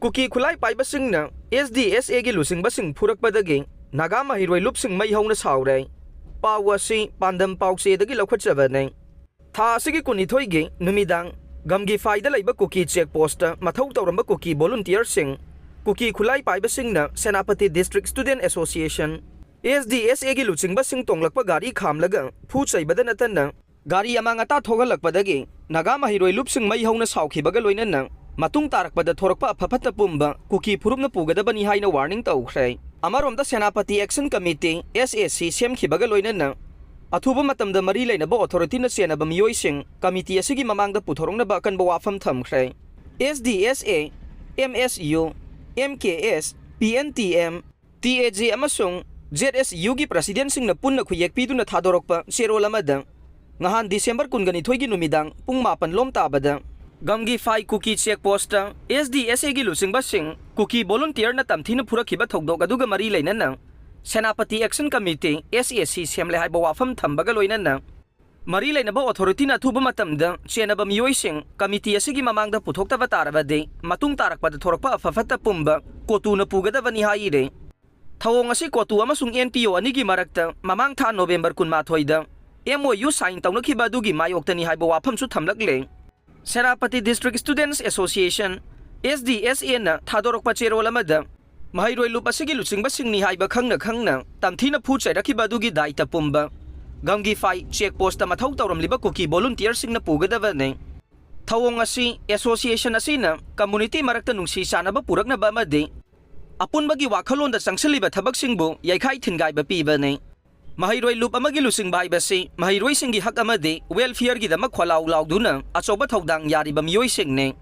Kuki Khutlaipaibasingna SDSA gi Luchingbasing Furakpadagi Naga Maheiroi Lupsing Mei Houna Saore Pawasi Pandam Pause dagi Lokhatchabane Tha asigi kunithoi gi numidang gamgi faida laiba Kuki checkpost mathau tawramba Kuki volunteer sing Kuki Khutlaipaibasingna Senapati District Student Association SDSA gi Luchingbasing tonglakpa gari khamlaga phu chaibada natana gari amangata thogalakpadagi Naga Maheiroi Lupsing Mei Houna saukhibaga loinana matung tarakpada thorakpa aphaphata pumba Kuki phurupna pugadabani haina warning tawkhre amaromda Senapati Action Committee SAC semkhibaga loinana athuba matamda mari leinaba authority na senaba miyoising committee asigi mamangda puthorongnaba akanba wafam thamkhre SDSA MSU MKS PNTM TAJ amasung ZSU gi president singna punna khuyekpiduna thadorokpa serol amada ngahan December 22 gi numidang pung 8 lom tabada gamgi fai Kuki checkpost SDSA gi Luchingbasing Kuki volunteer na tamthina phurakhiba thogdok aduga mari leinana Senapati Action Committee SAC semle haiba wafam thambaga loinana mari leinaba authority na thuba matamda chenaba miyoising committee asigi mamangda puthoktaba tarabade matung tarakpada thorakpa afafata pumba kotuna pugadabani haire thawong asi kotu amasung NPO anigi marakta mamang tha November 18 da MOU sign tawnakhiba adugi mayoktani haiba wafam su thamlakle Senapati District Students Association SDSA na thadorokpa cherol amada Maheiroi Lupasing Luchingbasing ni haiba khangna tamthina phu chairakhiba adugi daita pumba gamgi fai checkpost mathau tawramliba Kuki volunteer singna pugadabane thawong asi association asina community marakta nungsi sanaba puraknaba amade apunbagi wakhalonda changsaliba thabaksingbu yaikhai thingaiba pibane Maheiroi Lup amagi Lupsing baibasi Maheiroi singi hak amade welfare gi dama khwalau lauduna achoba thodang yariba miyoi singne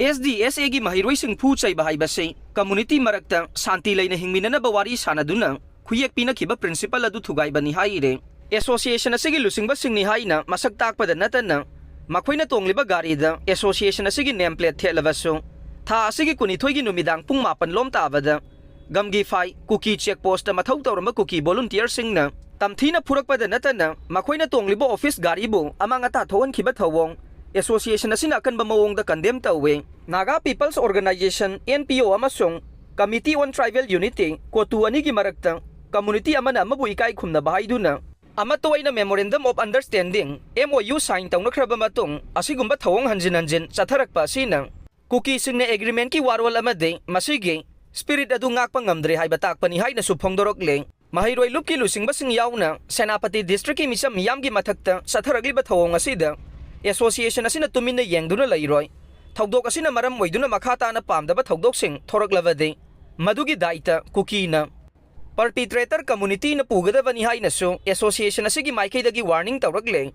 SDSA gi Maheiroi sing phu chaiba haibasi community marakta santi leina hingminana bawari sanaduna khuyekpina khiba principal adu thugaibani haire association asigi Luchingbasing ni haina masak takpada natana makhoina tongliba gari da association asigi nameplate thelabasu tha asigi kunithoi gi numidang pung 8 lom tabada gamgi fai Kuki checkpost mathau tawramba Kuki volunteer singna tamthina phurakpada natana makhoina tongliba office gari bu amangata thowan khiba thawong association asina kanba mawong da condemn tawe Naga People's Organization NPO amasung Committee on Tribal Unity kotu ani gi marakta community amana mabu ikai khumna bahaiduna amatoina memorandum of understanding MOU sign tawnakhraba matung asigumba thawong hanjin chatharakpa sina Kuki singna agreement ki warwal amade masigi spirit adu ngakpa ngamdre haiba takpani haina suphongdorokle Maheiroi Lupki Luchingbasing yauna Senapati District ki misam miyamgi mathakta chatharagliba thawong asida association asina tuminna yengduna lairoi thogdok asina maram oiduna makhata na pamdaba thogdok sing thoraklabade madugi daita Kuki na perpetrator community na pugadabani haina su association asigi maikaidagi warning tawrakle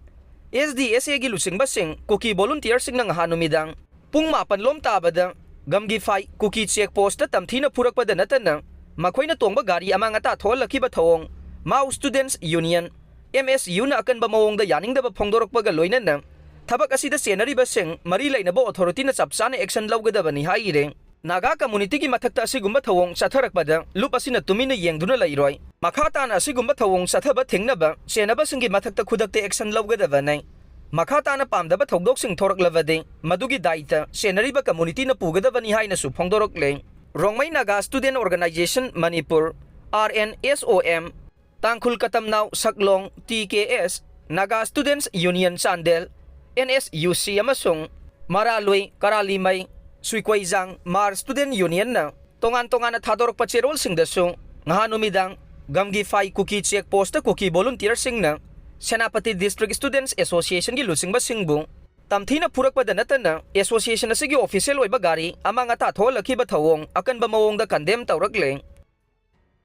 SDSA gi Luchingbasing Kuki volunteer sing nang hanumidang pung 8 lom tabada gamgi fai Kuki checkpost tamthina phurakpada natana makhoina tongba gari amangata tholakhiba thawong Mau Students Union MSU na akanba mawongda yaningdaba phongdorokpaga loinana thabak asida senariba sing mari lainaba authority na chapchana action lawgadabani haire Naga community ki mathakta asigumba thawong chatharakpada lup asina tumina yengduna lairoi makhata na asigumba thawong chathaba thingnaba senaba singi mathakta khudakte action lawgadabani makhata na pamdaba thogdok sing thoraklabade madugi daita senariba community na pugadabani haina su phongdorokle Rongmai Naga Student Organization Manipur RNSOM Tangkhul Katamnaw Saklong TKS Naga Students Union Chandel NSUC amasung Maraloi Karalimay Suikwaizang Mar Student Union na tongan at thadorok pacherol sing dasu ngahanumidang gamgi fai Kuki checkpost Kuki volunteer sing na Senapati District Students Association gi Luchingbasing bu tamthina phurakpada natana association asigi official oiba gari amangata tholakhiba thawong akanba mawongda condemn tawrakle